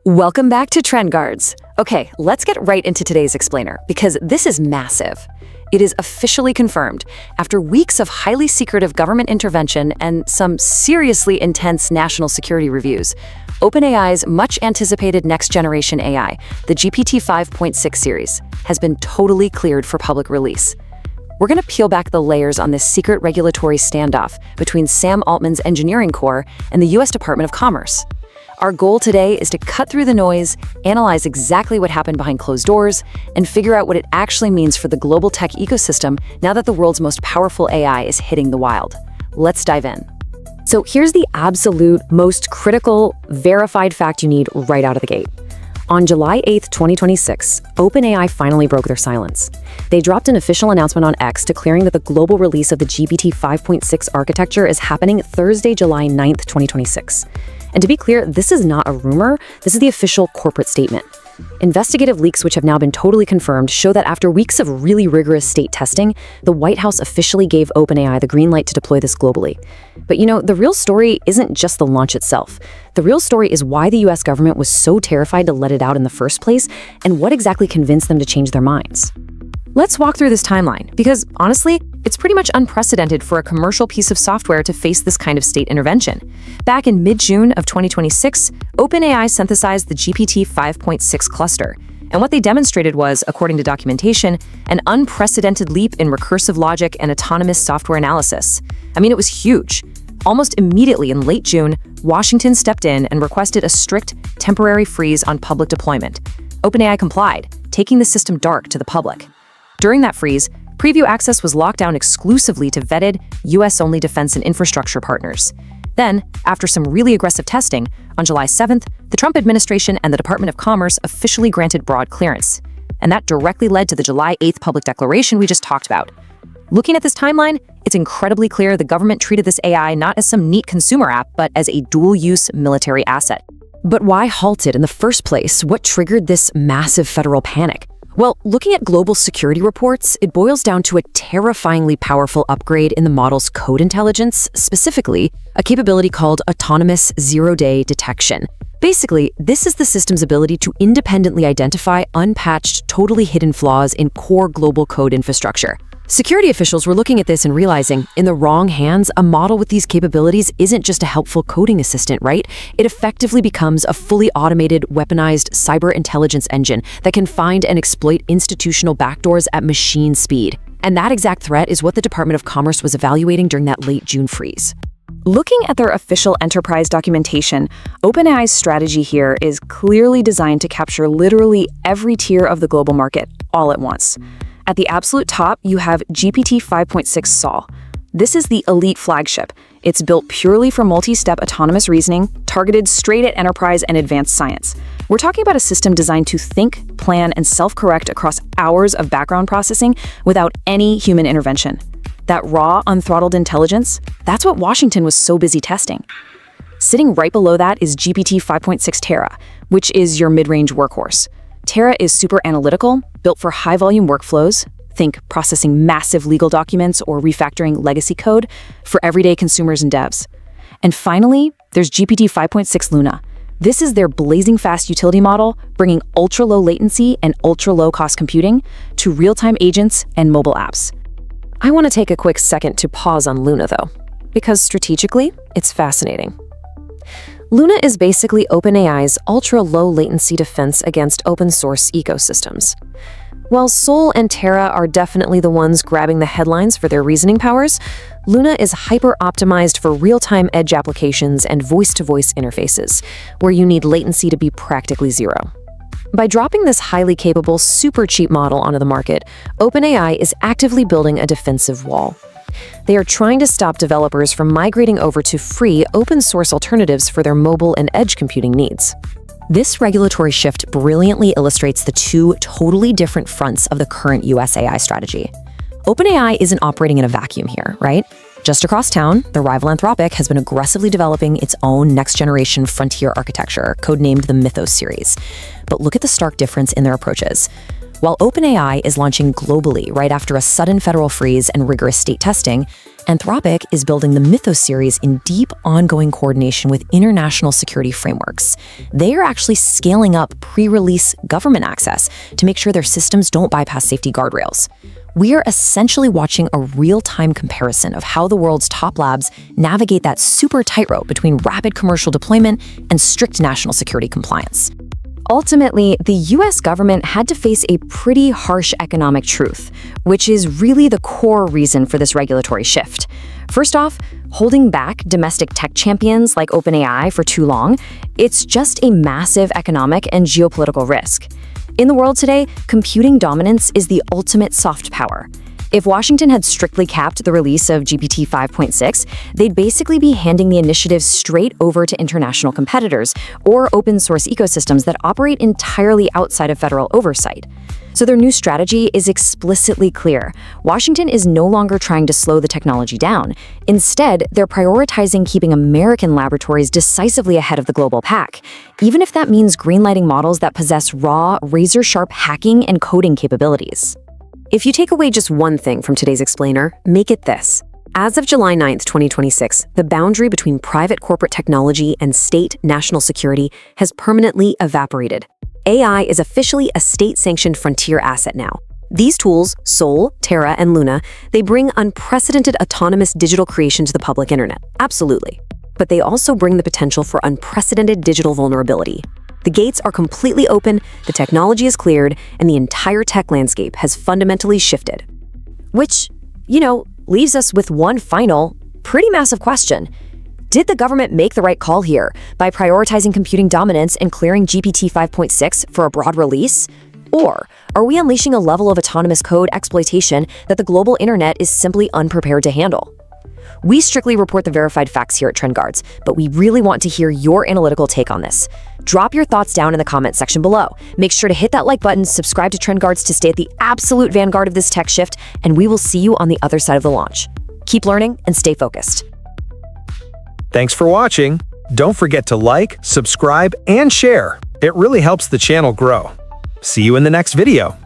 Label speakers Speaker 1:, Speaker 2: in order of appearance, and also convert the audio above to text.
Speaker 1: Welcome back to Trend Guards. Okay, let's get right into today's explainer, because this is massive. It is officially confirmed, after weeks of highly secretive government intervention and some seriously intense national security reviews, OpenAI's much-anticipated next-generation AI, the GPT-5.6 series, has been totally cleared for public release. We're going to peel back the layers on this secret regulatory standoff between Sam Altman's engineering core and the U.S. Department of Commerce. Our goal today is to cut through the noise, analyze exactly what happened behind closed doors, and figure out what it actually means for the global tech ecosystem now that the world's most powerful AI is hitting the wild. Let's dive in. So here's the absolute most critical, verified fact you need right out of the gate. On July 8th, 2026, OpenAI finally broke their silence. They dropped an official announcement on X declaring that the global release of the GPT-5.6 architecture is happening Thursday, July 9th, 2026. And to be clear, this is not a rumor, this is the official corporate statement. Investigative leaks, which have now been totally confirmed, show that after weeks of really rigorous state testing, the White House officially gave OpenAI the green light to deploy this globally. But the real story isn't just the launch itself. The real story is why the US government was so terrified to let it out in the first place, and what exactly convinced them to change their minds. Let's walk through this timeline, because honestly, it's pretty much unprecedented for a commercial piece of software to face this kind of state intervention. Back in mid-June of 2026, OpenAI synthesized the GPT-5.6 cluster, and what they demonstrated was, according to documentation, an unprecedented leap in recursive logic and autonomous software analysis. It was huge. Almost immediately in late June, Washington stepped in and requested a strict, temporary freeze on public deployment. OpenAI complied, taking the system dark to the public. During that freeze, preview access was locked down exclusively to vetted, US-only defense and infrastructure partners. Then, after some really aggressive testing, on July 7th, the Trump administration and the Department of Commerce officially granted broad clearance. And that directly led to the July 8th public declaration we just talked about. Looking at this timeline, it's incredibly clear the government treated this AI not as some neat consumer app, but as a dual-use military asset. But why halt it in the first place? What triggered this massive federal panic? Well, looking at global security reports, it boils down to a terrifyingly powerful upgrade in the model's code intelligence, specifically a capability called autonomous zero-day detection. Basically, this is the system's ability to independently identify unpatched, totally hidden flaws in core global code infrastructure. Security officials were looking at this and realizing, in the wrong hands, a model with these capabilities isn't just a helpful coding assistant, right? It effectively becomes a fully automated, weaponized cyber intelligence engine that can find and exploit institutional backdoors at machine speed. And that exact threat is what the Department of Commerce was evaluating during that late June freeze. Looking at their official enterprise documentation, OpenAI's strategy here is clearly designed to capture literally every tier of the global market, all at once. At the absolute top, you have GPT-5.6 Sol. This is the elite flagship. It's built purely for multi-step autonomous reasoning, targeted straight at enterprise and advanced science. We're talking about a system designed to think, plan, and self-correct across hours of background processing without any human intervention. That raw, unthrottled intelligence, that's what Washington was so busy testing. Sitting right below that is GPT-5.6 Terra, which is your mid-range workhorse. Terra is super analytical, built for high-volume workflows, think processing massive legal documents or refactoring legacy code for everyday consumers and devs. And finally, there's GPT-5.6 Luna. This is their blazing fast utility model, bringing ultra-low latency and ultra-low cost computing to real-time agents and mobile apps. I want to take a quick second to pause on Luna, though, because strategically, it's fascinating. Luna is basically OpenAI's ultra-low latency defense against open-source ecosystems. While Sol and Terra are definitely the ones grabbing the headlines for their reasoning powers, Luna is hyper-optimized for real-time edge applications and voice-to-voice interfaces, where you need latency to be practically zero. By dropping this highly capable, super cheap model onto the market, OpenAI is actively building a defensive wall. They are trying to stop developers from migrating over to free, open-source alternatives for their mobile and edge computing needs. This regulatory shift brilliantly illustrates the two totally different fronts of the current US AI strategy. OpenAI isn't operating in a vacuum here, right? Just across town, the rival Anthropic has been aggressively developing its own next-generation frontier architecture, codenamed the Mythos series. But look at the stark difference in their approaches. While OpenAI is launching globally right after a sudden federal freeze and rigorous state testing, Anthropic is building the Mythos series in deep, ongoing coordination with international security frameworks. They are actually scaling up pre-release government access to make sure their systems don't bypass safety guardrails. We are essentially watching a real-time comparison of how the world's top labs navigate that super tightrope between rapid commercial deployment and strict national security compliance. Ultimately, the US government had to face a pretty harsh economic truth, which is really the core reason for this regulatory shift. First off, holding back domestic tech champions like OpenAI for too long, it's just a massive economic and geopolitical risk. In the world today, computing dominance is the ultimate soft power. If Washington had strictly capped the release of GPT-5.6, they'd basically be handing the initiative straight over to international competitors or open source ecosystems that operate entirely outside of federal oversight. So their new strategy is explicitly clear. Washington is no longer trying to slow the technology down. Instead, they're prioritizing keeping American laboratories decisively ahead of the global pack, even if that means greenlighting models that possess raw, razor-sharp hacking and coding capabilities. If you take away just one thing from today's explainer, make it this. As of July 9th, 2026, the boundary between private corporate technology and state national security has permanently evaporated. AI is officially a state-sanctioned frontier asset now. These tools, Sol, Terra, and Luna, they bring unprecedented autonomous digital creation to the public internet. Absolutely. But they also bring the potential for unprecedented digital vulnerability. The gates are completely open, the technology is cleared, and the entire tech landscape has fundamentally shifted. Which, leaves us with one final, pretty massive question. Did the government make the right call here by prioritizing computing dominance and clearing GPT-5.6 for a broad release? Or are we unleashing a level of autonomous code exploitation that the global internet is simply unprepared to handle? We strictly report the verified facts here at TrendGuards, but we really want to hear your analytical take on this. Drop your thoughts down in the comment section below. Make sure to hit that like button, subscribe to TrendGuards to stay at the absolute vanguard of this tech shift, and we will see you on the other side of the launch. Keep learning and stay focused.
Speaker 2: Thanks for watching. Don't forget to like, subscribe, and share. It really helps the channel grow. See you in the next video.